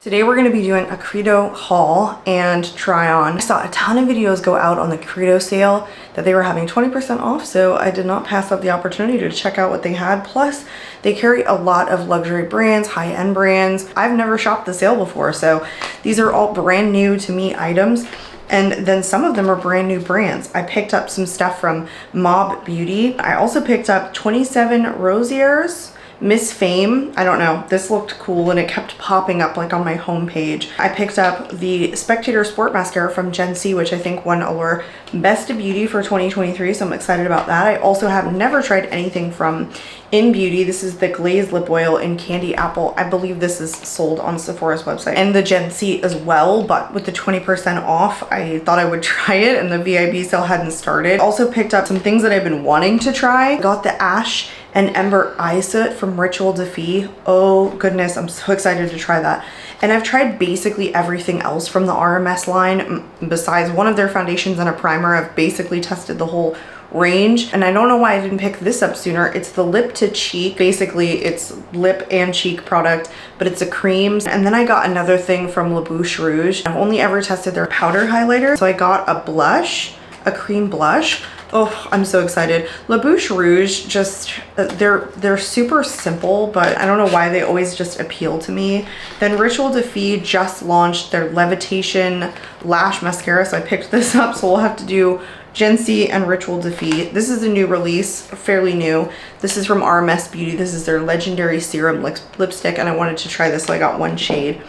Today we're going to be doing a Credo haul and try on. I saw a ton of videos go out on the Credo sale that they were having 20% off, so I did not pass up the opportunity to check out what they had. Plus, they carry a lot of luxury brands, high-end brands. I've never shopped the sale before, so these are all brand new to me items. And then some of them are brand new brands. I picked up some stuff from Labo Beauty. I also picked up 27 Rosiers. Miss Fame, I don't know, this looked cool and it kept popping up like on my homepage. I picked up the Spectator Sport Mascara from Gen C, which I think won Allure Best of Beauty for 2023, so I'm excited about that. I also have never tried anything from In Beauty. This is the Glazed Lip Oil in Candy Apple. I believe this is sold on Sephora's website. And the Gen C as well, but with the 20% off, I thought I would try it and the VIB sale hadn't started. Also picked up some things that I've been wanting to try. Got the Ash and Ember Eye Soot from Rituel to Fille. Oh goodness, I'm so excited to try that. And I've tried basically everything else from the RMS line. Besides one of their foundations and a primer, I've basically tested the whole range. And I don't know why I didn't pick this up sooner. It's the lip to cheek. Basically, it's lip and cheek product, but it's a cream. And then I got another thing from Labo Rouge. I've only ever tested their powder highlighter. So I got a blush, a cream blush. Oh, I'm so excited. Labo Rouge, just, they're super simple, but I don't know why they always just appeal to me. Then Rituel to Fille just launched their Levitation Lash Mascara, so I picked this up, so we'll have to do Gen C and Rituel to Fille. This is a new release, fairly new. This is from RMS Beauty. This is their Legendary Serum Lipstick, and I wanted to try this, so I got one shade.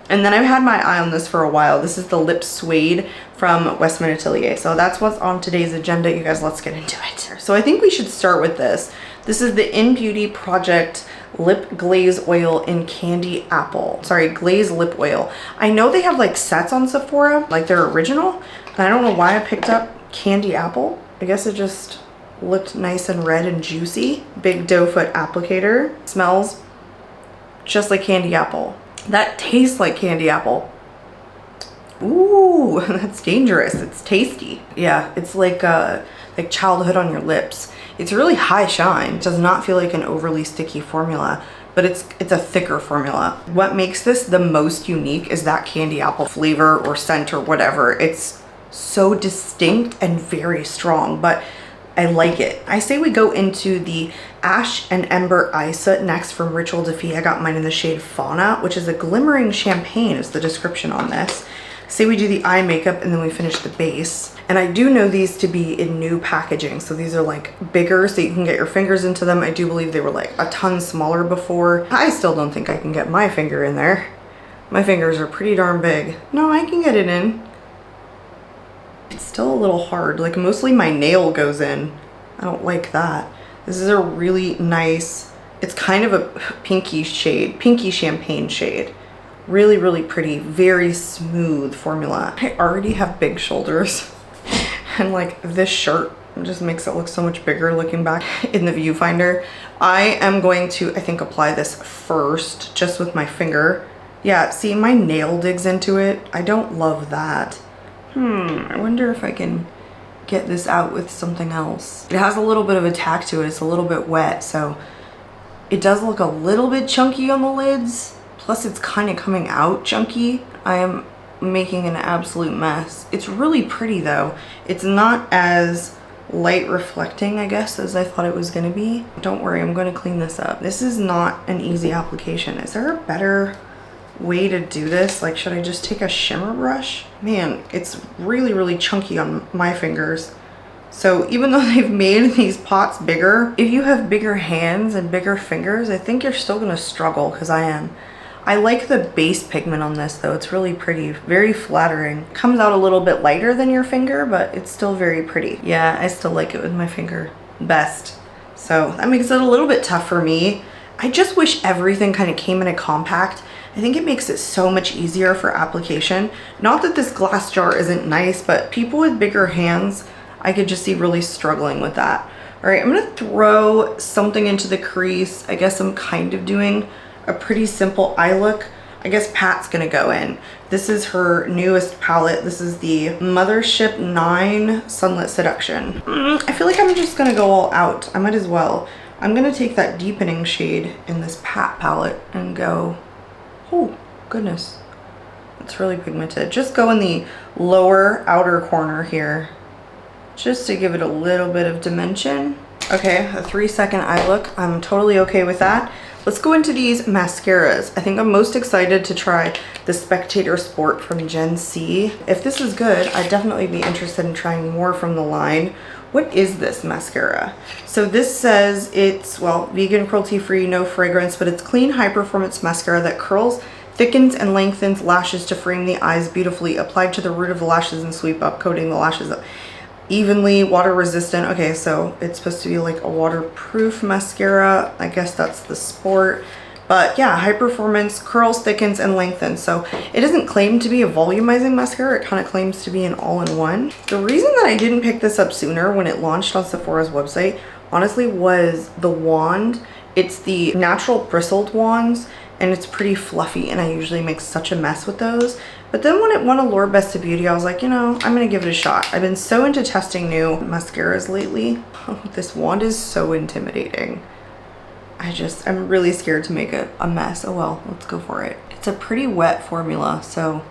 And then I've had my eye on this for a while. This is the Lip Suede from Westman Atelier. So that's what's on today's agenda. You guys, let's get into it. So I think we should start with this. This is the In Beauty Project Lip Glaze Oil in Candy Apple. Sorry, Glaze Lip Oil. I know they have like sets on Sephora, like their original. And I don't know why I picked up Candy Apple. I guess it just looked nice and red and juicy. Big doe foot applicator. Smells just like candy apple. That tastes like candy apple. Ooh, that's dangerous. It's tasty. Yeah, it's like childhood on your lips. It's really high shine. It does not feel like an overly sticky formula, but it's a thicker formula. What makes this the most unique is that candy apple flavor or scent or whatever. It's so distinct and very strong, but I like it. I say we go into the Ash and Ember Eye Soot next from Rituel to Fille. I got mine in the shade Fauna, which is a glimmering champagne is the description on this. Say we do the eye makeup and then we finish the base. And I do know these to be in new packaging. So these are like bigger so you can get your fingers into them. I do believe they were like a ton smaller before. I still don't think I can get my finger in there. My fingers are pretty darn big. No, I can get it in. It's still a little hard, like mostly my nail goes in. I don't like that. This is a really nice, it's kind of a pinky shade, pinky champagne shade. Really, really pretty, very smooth formula. I already have big shoulders and like this shirt just makes it look so much bigger looking back in the viewfinder. I am going to, I think, apply this first just with my finger. Yeah, see, my nail digs into it. I don't love that. I wonder if I can get this out with something else. It has a little bit of a tack to it. It's a little bit wet, so it does look a little bit chunky on the lids. Plus it's kind of coming out chunky. I am making an absolute mess. It's really pretty though. It's not as light reflecting, I guess, as I thought it was gonna be. Don't worry, I'm gonna clean this up. This is not an easy application. Is there a better way to do this? Like, should I just take a shimmer brush? Man, it's really, really chunky on my fingers. So even though they've made these pots bigger, if you have bigger hands and bigger fingers, I think you're still gonna struggle, because I am. I like the base pigment on this though. It's really pretty, very flattering. Comes out a little bit lighter than your finger, but it's still very pretty. Yeah, I still like it with my finger best. So that makes it a little bit tough for me. I just wish everything kind of came in a compact. I think it makes it so much easier for application. Not that this glass jar isn't nice, but people with bigger hands, I could just see really struggling with that. All right, I'm gonna throw something into the crease. I guess I'm kind of doing a pretty simple eye look. I guess Pat's gonna go in. This is her newest palette. This is the Mothership 9 Sunlit Seduction. I feel like I'm just gonna go all out. I might as well. I'm gonna take that deepening shade in this Pat palette and go, oh goodness, It's really pigmented. Just go in the lower outer corner here, just to give it a little bit of dimension. Okay, a 3-second eye look. I'm totally okay with that. Let's go into these mascaras. I think I'm most excited to try the Spectator Sport from Gen C. If this is good, I'd definitely be interested in trying more from the line. What is this mascara? So this says it's, well, vegan, cruelty-free, no fragrance, but it's clean, high-performance mascara that curls, thickens, and lengthens lashes to frame the eyes beautifully. Applied to the root of the lashes and sweep up, coating the lashes up evenly, water resistant. Okay, so it's supposed to be like a waterproof mascara. I guess that's the Sport. But yeah, high performance, curls, thickens, and lengthens. So it doesn't claim to be a volumizing mascara. It kind of claims to be an all-in-one. The reason that I didn't pick this up sooner when it launched on Sephora's website, honestly, was the wand. It's the natural bristled wands, and it's pretty fluffy, and I usually make such a mess with those. But then when it won Allure Best of Beauty, I was like, you know, I'm gonna give it a shot. I've been so into testing new mascaras lately. Oh, this wand is so intimidating. I'm really scared to make a mess. Oh well, let's go for it. It's a pretty wet formula, so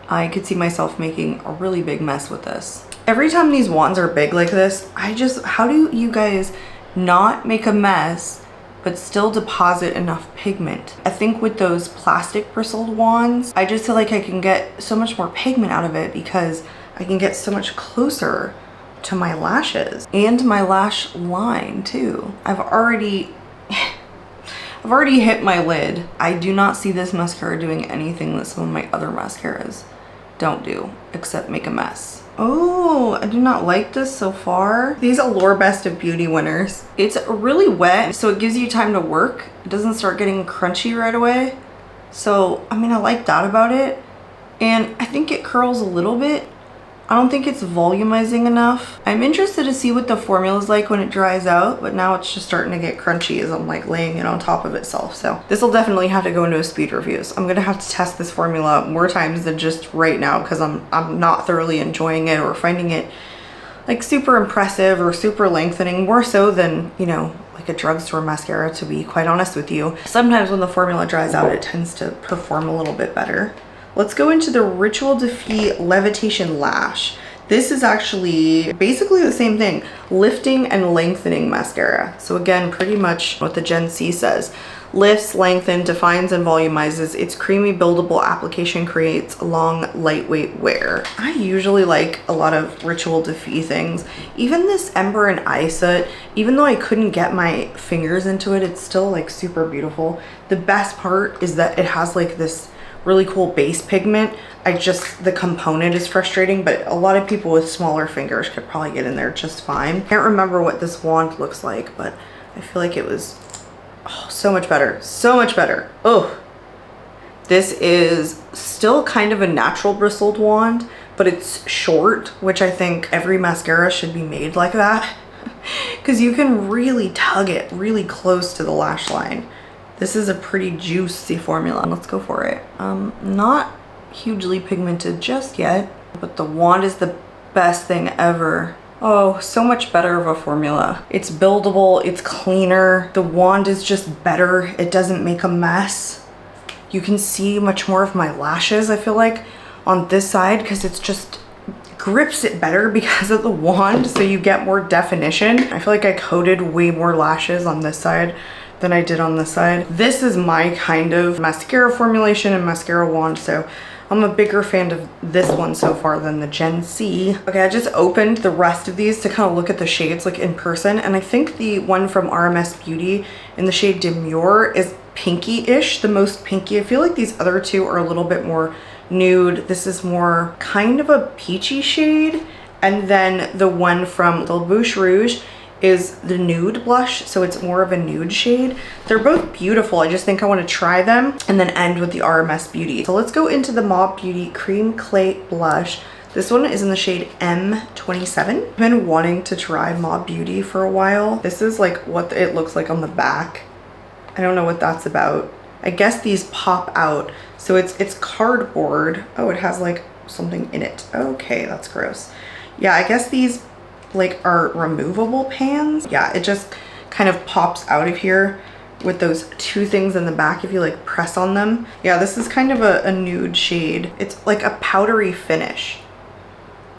I could see myself making a really big mess with this. Every time these wands are big like this, how do you guys not make a mess but still deposit enough pigment? I think with those plastic bristled wands, I just feel like I can get so much more pigment out of it because I can get so much closer to my lashes and my lash line too. I've already hit my lid. I do not see this mascara doing anything that some of my other mascaras don't do, except make a mess. Oh, I do not like this so far. These Allure Best of Beauty winners. It's really wet, so it gives you time to work. It doesn't start getting crunchy right away. So, I mean, I like that about it. And I think it curls a little bit. I don't think it's volumizing enough. I'm interested to see what the formula is like when it dries out, but now it's just starting to get crunchy as I'm like laying it on top of itself. So this will definitely have to go into a speed review. So I'm gonna have to test this formula more times than just right now because I'm not thoroughly enjoying it or finding it like super impressive or super lengthening, more so than, you know, like a drugstore mascara, to be quite honest with you. Sometimes when the formula dries out, it tends to perform a little bit better. Let's go into the Rituel de Fille Levitation Lash. This is actually basically the same thing, lifting and lengthening mascara. So again, pretty much what the Gen C says. Lifts, lengthens, defines, and volumizes. Its creamy, buildable application creates long, lightweight wear. I usually like a lot of Rituel de Fille things. Even this Ember and Eye Soot, even though I couldn't get my fingers into it, it's still like super beautiful. The best part is that it has like this really cool base pigment. The component is frustrating, but a lot of people with smaller fingers could probably get in there just fine. Can't remember what this wand looks like, but I feel like it was so much better. So much better. Oh, this is still kind of a natural bristled wand, but it's short, which I think every mascara should be made like that because you can really tug it really close to the lash line. This is a pretty juicy formula. Let's go for it. Not hugely pigmented just yet, but the wand is the best thing ever. Oh, so much better of a formula. It's buildable, it's cleaner. The wand is just better. It doesn't make a mess. You can see much more of my lashes, I feel like, on this side because it's just grips it better because of the wand, so you get more definition. I feel like I coated way more lashes on this side than I did on this side. This is my kind of mascara formulation and mascara wand, so I'm a bigger fan of this one so far than the Gen C. Okay, I just opened the rest of these to kind of look at the shades like in person, and I think the one from RMS Beauty in the shade Demure is pinky-ish, the most pinky. I feel like these other two are a little bit more nude. This is more kind of a peachy shade, and then the one from Labo Rouge is the nude blush, so it's more of a nude shade. They're both beautiful. I just think I want to try them and then end with the RMS Beauty. So let's go into the Labo Beauty Cream Clay Blush. This one is in the shade M27. I've been wanting to try Labo Beauty for a while. This is like what it looks like on the back. I don't know what that's about. I guess these pop out. So it's cardboard. Oh, it has like something in it. Okay, that's gross. Yeah, I guess these like are removable pans. Yeah, it just kind of pops out of here. with those two things in the back if you like press on them. Yeah, this is kind of a nude shade. It's like a powdery finish.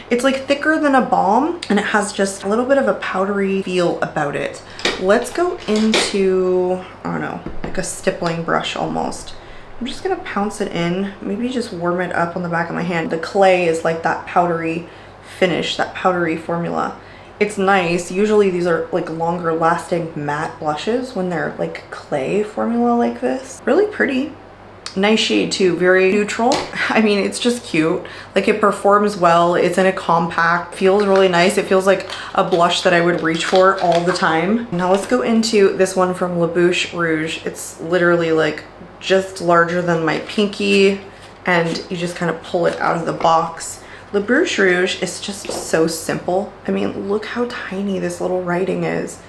It's like thicker than a balm and it has just a little bit of a powdery feel about it. Let's go into, I don't know, like a stippling brush almost. I'm just gonna pounce it in, maybe just warm it up on the back of my hand. The clay is like that powdery finish, that powdery formula. It's nice. Usually these are like longer lasting matte blushes when they're like clay formula like this. Really pretty. Nice shade too, very neutral. I mean, it's just cute. Like it performs well. It's in a compact, feels really nice. It feels like a blush that I would reach for all the time. Now let's go into this one from Labo Rouge. It's literally like just larger than my pinky and you just kind of pull it out of the box. Labo Rouge is just so simple. I mean, look how tiny this little writing is.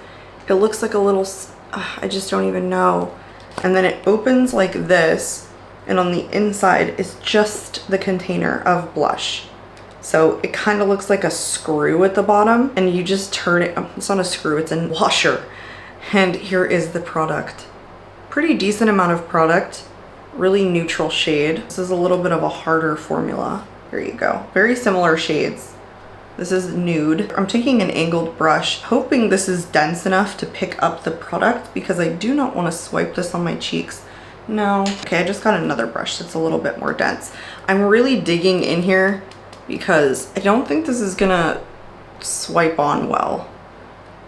It looks like a little, I just don't even know. And then it opens like this, and on the inside is just the container of blush. So it kind of looks like a screw at the bottom, and you just turn it, it's not a screw, it's a washer. And here is the product. Pretty decent amount of product, really neutral shade. This is a little bit of a harder formula. There you go. Very similar shades. This is nude. I'm taking an angled brush, hoping this is dense enough to pick up the product because I do not want to swipe this on my cheeks. No. Okay, I just got another brush that's a little bit more dense. I'm really digging in here because I don't think this is gonna swipe on well.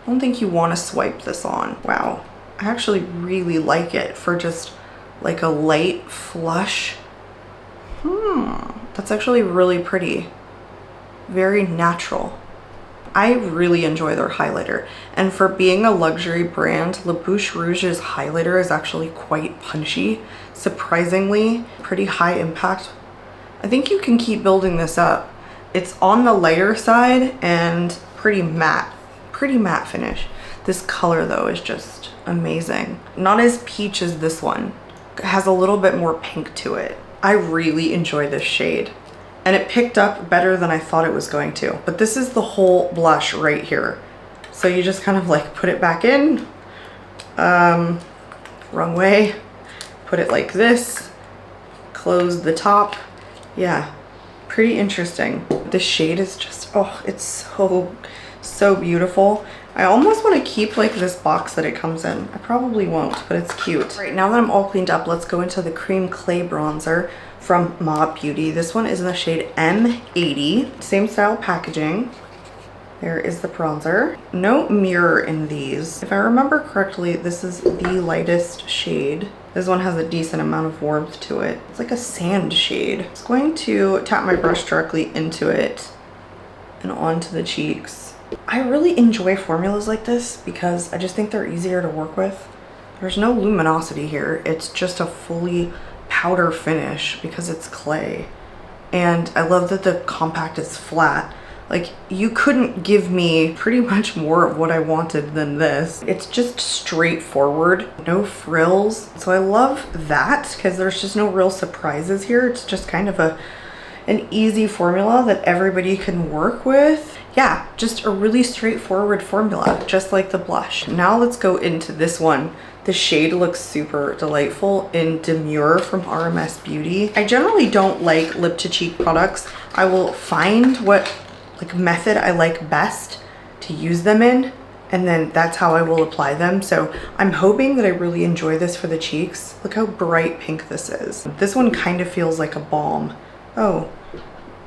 I don't think you want to swipe this on. Wow. I actually really like it for just like a light flush. That's actually really pretty. Very natural. I really enjoy their highlighter, and for being a luxury brand, Labo Rouge's highlighter is actually quite punchy, surprisingly pretty high impact. I think you can keep building this up. It's on the lighter side and pretty matte finish. This color though is just amazing. Not as peach as this one. It has a little bit more pink to it. I really enjoy this shade. And it picked up better than I thought it was going to. But this is the whole blush right here. So you just kind of like put it back in. Wrong way. Put it like this. Close the top. Yeah, pretty interesting. The shade is just, oh, it's so beautiful. I almost want to keep like this box that it comes in. I probably won't, but it's cute. Right, now that I'm all cleaned up, let's go into the cream clay bronzer from Labo Beauty. This one is in the shade M80. Same style packaging. There is the bronzer. No mirror in these. If I remember correctly, this is the lightest shade. This one has a decent amount of warmth to it. It's like a sand shade. I'm just going to tap my brush directly into it and onto the cheeks. I really enjoy formulas like this because I just think they're easier to work with. There's no luminosity here. It's just a fully powder finish because it's clay. And I love that the compact is flat. Like, you couldn't give me pretty much more of what I wanted than this. It's just straightforward, no frills. So I love that because there's just no real surprises here. It's just kind of an easy formula that everybody can work with. Yeah, just a really straightforward formula, just like the blush. Now let's go into this one. The shade looks super delightful in Demure from RMS Beauty. I generally don't like lip to cheek products. I will find what like method I like best to use them in, and then that's how I will apply them. So I'm hoping that I really enjoy this for the cheeks. Look how bright pink this is. This one kind of feels like a balm. Oh,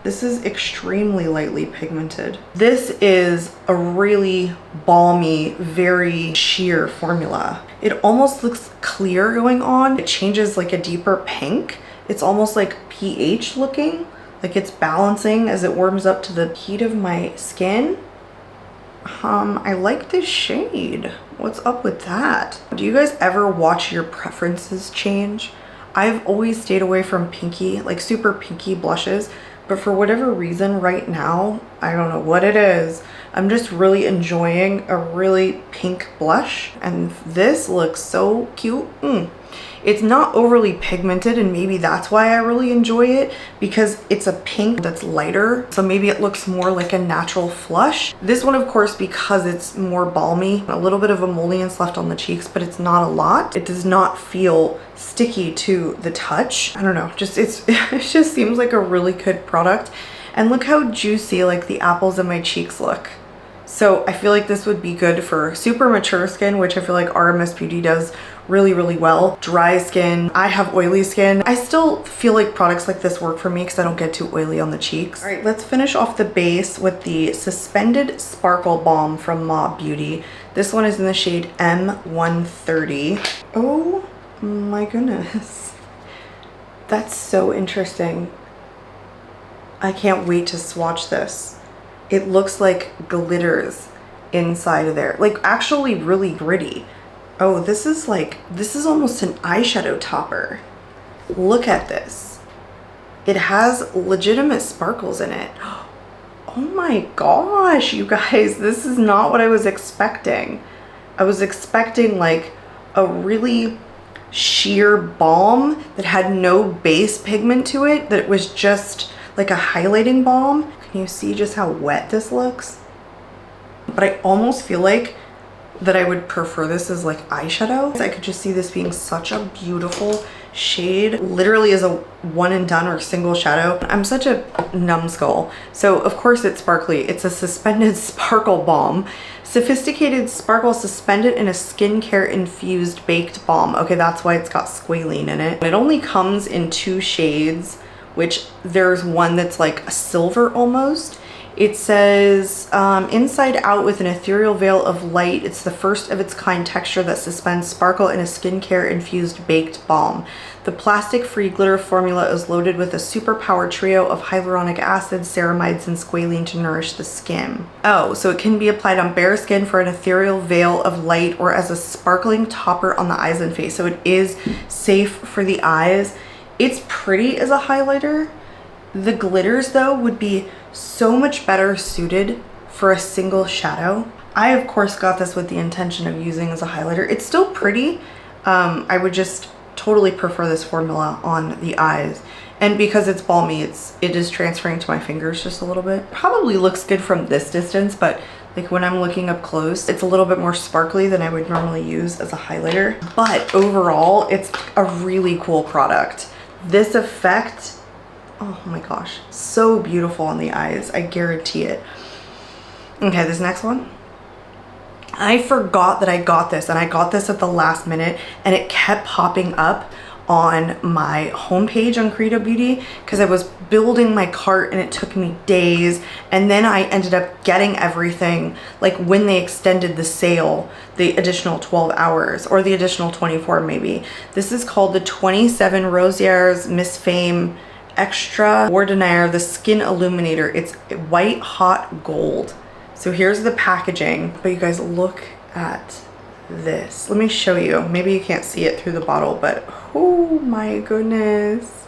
this is extremely lightly pigmented. This is a really balmy, very sheer formula. It almost looks clear going on. It changes like a deeper pink. It's almost like pH looking, like it's balancing as it warms up to the heat of my skin. I like this shade. What's up with that? Do you guys ever watch your preferences change? I've always stayed away from pinky, like super pinky blushes, but for whatever reason right now, I don't know what it is, I'm just really enjoying a really pink blush, and this looks so cute. It's not overly pigmented, and maybe that's why I really enjoy it, because it's a pink that's lighter, so maybe it looks more like a natural flush. This one, of course, because it's more balmy, a little bit of emollients left on the cheeks, but it's not a lot. It does not feel sticky to the touch. I don't know, just it just seems like a really good product. And look how juicy like the apples in my cheeks look. So I feel like this would be good for super mature skin, which I feel like RMS Beauty does really, really well. Dry skin, I have oily skin. I still feel like products like this work for me because I don't get too oily on the cheeks. All right, let's finish off the base with the Suspended Sparkle Balm from Labo Beauty. This one is in the shade M130. Oh my goodness. That's so interesting. I can't wait to swatch this. It looks like glitters inside of there. Like actually really gritty. Oh, this is almost an eyeshadow topper. Look at this. It has legitimate sparkles in it. Oh my gosh, you guys, this is not what I was expecting. I was expecting like a really sheer balm that had no base pigment to it, that it was just like a highlighting balm. Can you see just how wet this looks? But I almost feel like that I would prefer this as like eyeshadow. I could just see this being such a beautiful shade. Literally as a one and done or single shadow. I'm such a numbskull. So of course it's sparkly. It's a Suspended Sparkle Balm. Sophisticated sparkle suspended in a skincare infused baked balm. Okay, that's why it's got squalene in it. It only comes in 2 shades, which there's one that's like a silver almost. It says inside out with an ethereal veil of light. It's the first of its kind texture that suspends sparkle in a skincare infused baked balm. The plastic free glitter formula is loaded with a superpowered trio of hyaluronic acid, ceramides, and squalene to nourish the skin. Oh, so it can be applied on bare skin for an ethereal veil of light or as a sparkling topper on the eyes and face. So it is safe for the eyes. It's pretty as a highlighter. The glitters though would be so much better suited for a single shadow. I of course got this with the intention of using as a highlighter. It's still pretty. I would just totally prefer this formula on the eyes. And because it's balmy, it is transferring to my fingers just a little bit. Probably looks good from this distance, but like when I'm looking up close, it's a little bit more sparkly than I would normally use as a highlighter. But overall, it's a really cool product. This effect, oh my gosh, so beautiful on the eyes. I guarantee it. Okay, this next one. I forgot that I got this, and I got this at the last minute, and it kept popping up on my homepage on Credo Beauty because I was building my cart and it took me days, and then I ended up getting everything like when they extended the sale, the additional 12 hours or the additional 24 maybe. This is called the 27 Rosieres Miss Fame Extra Ordinaire, the Skin Illuminator. It's white hot gold. So here's the packaging, but you guys look at this. Let me show you. Maybe you can't see it through the bottle, but oh my goodness.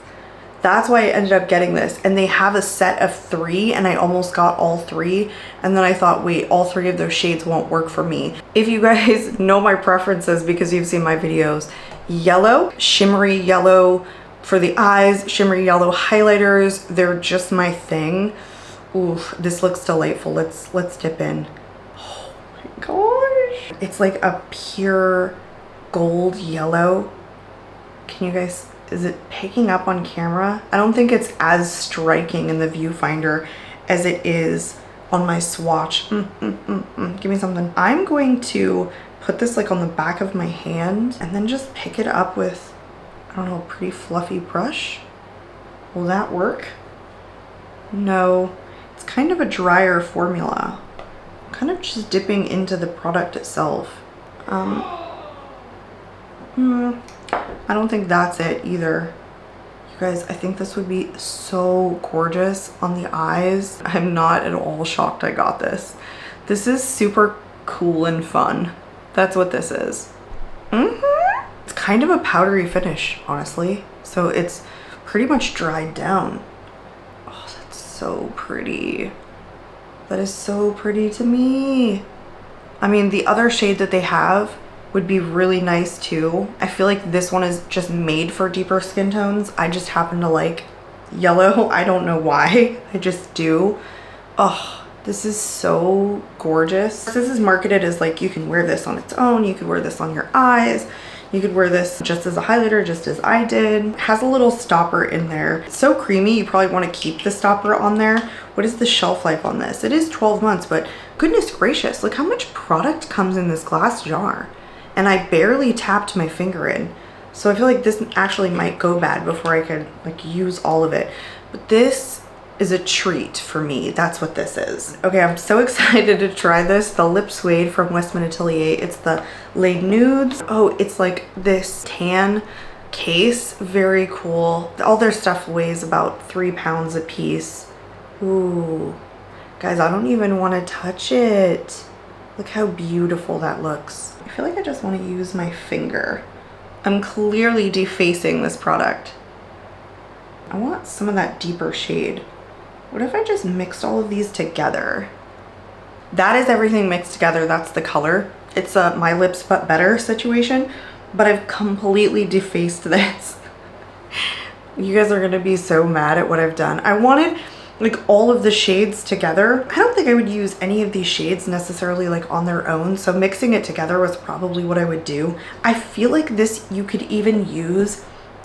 That's why I ended up getting this. And they have a set of 3, and I almost got all 3. And then I thought, wait, all 3 of those shades won't work for me. If you guys know my preferences because you've seen my videos, yellow, shimmery yellow for the eyes, shimmery yellow highlighters, they're just my thing. Ooh, this looks delightful. Let's dip in. Oh my gosh. It's like a pure gold yellow. Can you guys, is it picking up on camera? I don't think it's as striking in the viewfinder as it is on my swatch. Give me something. I'm going to put this like on the back of my hand and then just pick it up with, I don't know, a pretty fluffy brush. Will that work? No, it's kind of a drier formula. I'm kind of just dipping into the product itself. I don't think that's it either. You guys, I think this would be so gorgeous on the eyes. I'm not at all shocked I got this. This is super cool and fun. That's what this is. It's kind of a powdery finish, honestly. So it's pretty much dried down. Oh, that's so pretty. That is so pretty to me. I mean, the other shade that they have would be really nice too. I feel like this one is just made for deeper skin tones. I just happen to like yellow. I don't know why. I just do. Oh, this is so gorgeous. This is marketed as like you can wear this on its own. You could wear this on your eyes. You could wear this just as a highlighter, just as I did. It has a little stopper in there. It's so creamy, you probably want to keep the stopper on there. What is the shelf life on this? It is 12 months, but goodness gracious, look how much product comes in this glass jar. And I barely tapped my finger in. So I feel like this actually might go bad before I could like use all of it. But this is a treat for me. That's what this is. Okay, I'm so excited to try this. The Lip Suede from Westman Atelier. It's the Les Nudes. Oh, it's like this tan case. Very cool. All their stuff weighs about 3 pounds a piece. Ooh. Guys, I don't even want to touch it. Look how beautiful that looks. I feel like I just want to use my finger. I'm clearly defacing this product. I want some of that deeper shade. What if I just mixed all of these together? That is everything mixed together. That's the color. It's a My Lips But Better situation, but I've completely defaced this. You guys are gonna be so mad at what I've done. I wanted like all of the shades together. I don't think I would use any of these shades necessarily like on their own, so mixing it together was probably what I would do. I feel like this you could even use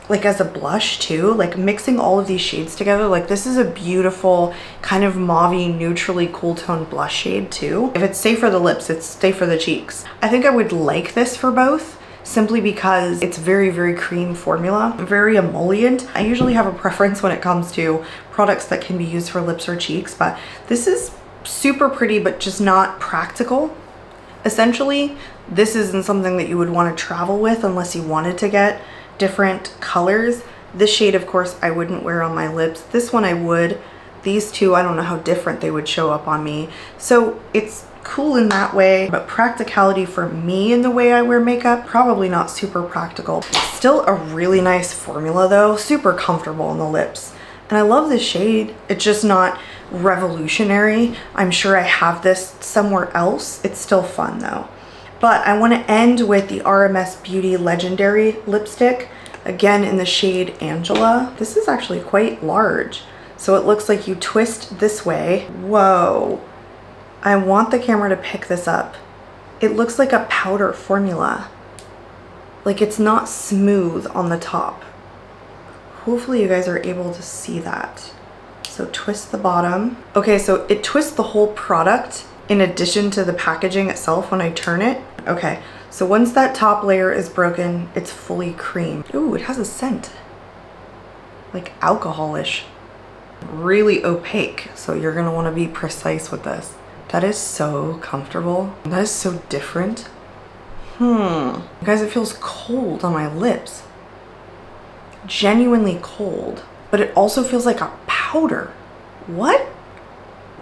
like as a blush too, like mixing all of these shades together. Like this is a beautiful kind of mauve-y, neutrally cool tone blush shade too. If it's safe for the lips, it's safe for the cheeks. I think I would like this for both, simply because it's very, very cream formula, very emollient. I usually have a preference when it comes to products that can be used for lips or cheeks, but this is super pretty, but just not practical. Essentially, this isn't something that you would want to travel with unless you wanted to get different colors. This shade, of course, I wouldn't wear on my lips. This one I would. These two, I don't know how different they would show up on me. So it's cool in that way, but practicality for me in the way I wear makeup, probably not super practical. Still a really nice formula though, super comfortable on the lips. And I love this shade. It's just not revolutionary. I'm sure I have this somewhere else. It's still fun though. But I want to end with the RMS Beauty Legendary lipstick, again in the shade Angela. This is actually quite large. So it looks like you twist this way. Whoa. I want the camera to pick this up. It looks like a powder formula. Like it's not smooth on the top. Hopefully you guys are able to see that. So twist the bottom. Okay, so it twists the whole product in addition to the packaging itself when I turn it. Okay, so once that top layer is broken, it's fully cream. Ooh, it has a scent. Like alcoholish. Really opaque, so you're gonna wanna be precise with this. That is so comfortable. That is so different. Guys, it feels cold on my lips. Genuinely cold. But it also feels like a powder. What?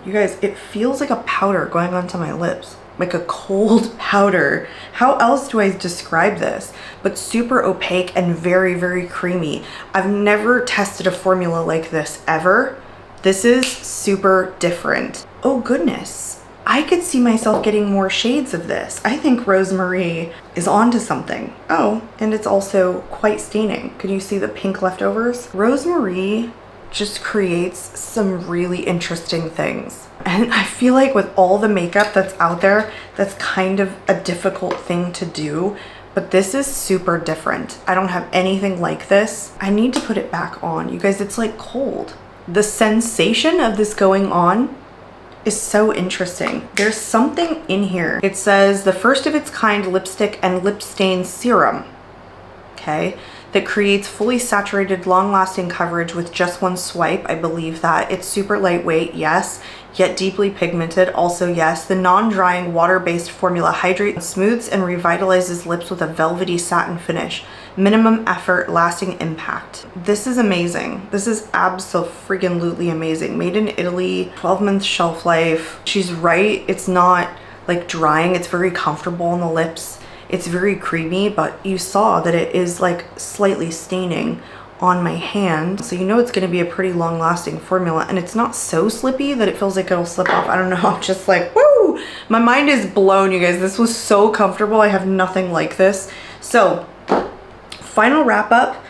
You guys, it feels like a powder going onto my lips. Like a cold powder. How else do I describe this? But super opaque and very, very creamy. I've never tested a formula like this ever. This is super different. Oh goodness. I could see myself getting more shades of this. I think Rosemary is onto something. Oh, and it's also quite staining. Could you see the pink leftovers? Rosemary just creates some really interesting things. And I feel like with all the makeup that's out there, that's kind of a difficult thing to do, but this is super different. I don't have anything like this. I need to put it back on. You guys, it's like cold. The sensation of this going on is so interesting. There's something in here. It says the first of its kind lipstick and lip stain serum, okay, that creates fully saturated, long-lasting coverage with just one swipe. I believe that. It's super lightweight, yes, yet deeply pigmented, also yes. The non-drying, water-based formula hydrates, smooths, and revitalizes lips with a velvety satin finish. Minimum effort, lasting impact. This is amazing. This is abso-freaking-lutely amazing. Made in Italy, 12-month shelf life. She's right, it's not like drying, it's very comfortable on the lips. It's very creamy, but you saw that it is like slightly staining on my hand. So you know it's gonna be a pretty long lasting formula, and it's not so slippy that it feels like it'll slip off. I don't know, I'm just like, woo! Woo! My mind is blown, you guys. This was so comfortable. I have nothing like this. So, final wrap up.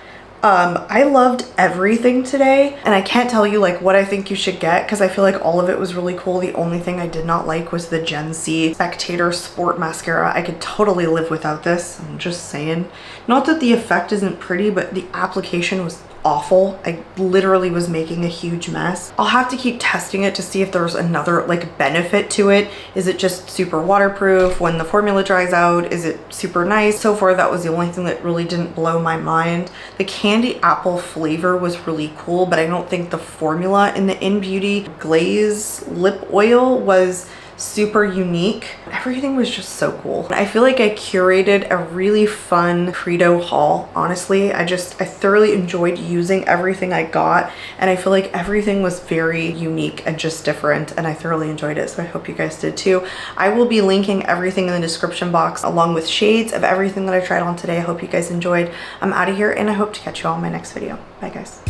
I loved everything today, and I can't tell you like what I think you should get because I feel like all of it was really cool. The only thing I did not like was the Gen Z Spectator Sport Mascara. I could totally live without this. I'm just saying. Not that the effect isn't pretty, but the application was awful. I literally was making a huge mess. I'll have to keep testing it to see if there's another like benefit to it. Is it just super waterproof when the formula dries out? Is it super nice? So far that was the only thing that really didn't blow my mind. The candy apple flavor was really cool, but I don't think the formula in the Beauty glaze lip oil was super unique. Everything was just so cool. I feel like I curated a really fun Credo haul. Honestly, I thoroughly enjoyed using everything I got, and I feel like everything was very unique and just different, and I thoroughly enjoyed it, so I hope you guys did too. I will be linking everything in the description box along with shades of everything that I tried on today. I hope you guys enjoyed. I'm out of here, and I hope to catch you all in my next video. Bye guys.